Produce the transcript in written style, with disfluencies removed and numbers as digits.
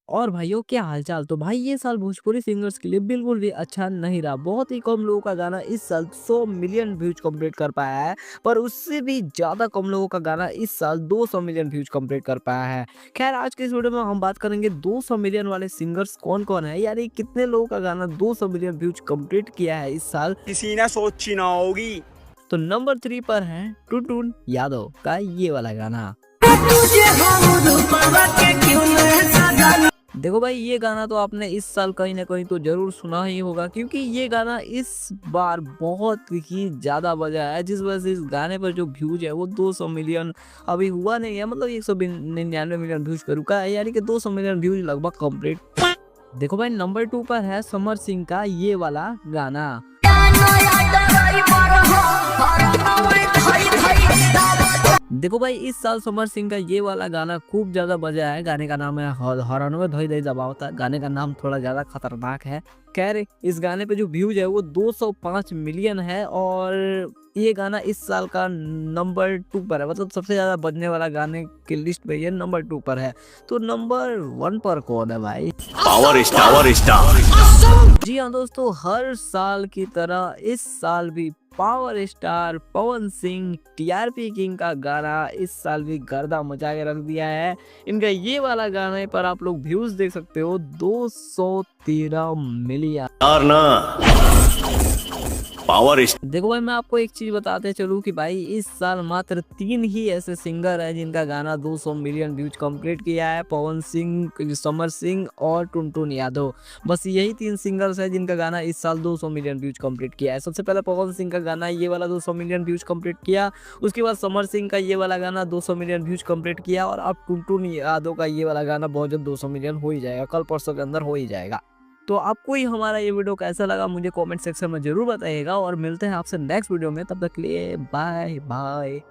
और भाइयों क्या हालचाल। तो भाई ये साल भोजपुरी सिंगर्स के लिए बिल्कुल भी अच्छा नहीं रहा। बहुत ही कम लोगों का गाना इस साल 100 मिलियन व्यूज कंप्लीट कर पाया है, पर उससे भी ज्यादा कम लोगों का गाना इस साल 200 मिलियन व्यूज कंप्लीट कर पाया है। खैर आज के इस वीडियो में हम बात करेंगे 200 मिलियन वाले सिंगर्स कौन कौन है, यानी कितने लोगों का गाना 200 मिलियन व्यूज कंप्लीट किया है इस साल। किसी ने सोची ना होगी। तो नंबर 3 पर है टुनटुन यादव का ये वाला गाना। देखो भाई ये गाना तो आपने इस साल कहीं ना कहीं तो जरूर सुना ही होगा, क्योंकि ये गाना इस बार बहुत ही ज्यादा बजा है, जिस वजह से इस गाने पर जो व्यूज है वो 200 मिलियन अभी हुआ नहीं है, मतलब 199 मिलियन व्यूज पे रुका है, यानी कि 200 मिलियन व्यूज लगभग कंप्लीट। देखो भाई नंबर 2 पर है समर सिंह का ये वाला गाना। देखो भाई इस साल समर सिंह का ये वाला गाना खूब ज्यादा बजा है। गाने का नाम है हरानो में धोई दई दबावता। गाने का नाम थोड़ा ज्यादा खतरनाक है। खैर इस गाने पे जो व्यूज है वो 205 मिलियन है, और ये गाना इस साल का नंबर 2 पर है, मतलब सबसे ज्यादा बजने वाला गाने की लिस्ट में ये नंबर 2 पर है। तो नंबर 1 पर कौन है भाई? Power star. जी हाँ दोस्तों, हर साल की तरह इस साल भी power star Pawan Singh TRP king का गाना इस साल भी गर्दा मचा के रख दिया है। इनका ये वाला गाने पर आप लोग व्यूज देख सकते हो 213 मिलियन। यार ना पावर देखो भाई मैं आपको एक चीज बताते चलूं कि भाई इस साल मात्र 3 ही ऐसे सिंगर हैं जिनका गाना 200 मिलियन व्यूज कंप्लीट किया है। पवन सिंह, समर सिंह और टुनटुन यादव। बस यही 3 सिंगर्स हैं जिनका गाना इस साल 200 मिलियन व्यूज कंप्लीट किया है। सबसे पहले पवन सिंह का गाना ये वाला 200 मिलियन व्यूज कंप्लीट किया, उसके बाद समर सिंह का ये वाला गाना 200 मिलियन व्यूज कंप्लीट किया, और अब टुनटुन यादव का ये वाला गाना बहुत जल्द 200 मिलियन हो ही जाएगा, कल परसों के अंदर हो ही जाएगा। तो आपको ही हमारा ये वीडियो कैसा लगा मुझे कमेंट सेक्शन में जरूर बताइएगा, और मिलते हैं आपसे नेक्स्ट वीडियो में। तब तक के लिए बाय बाय।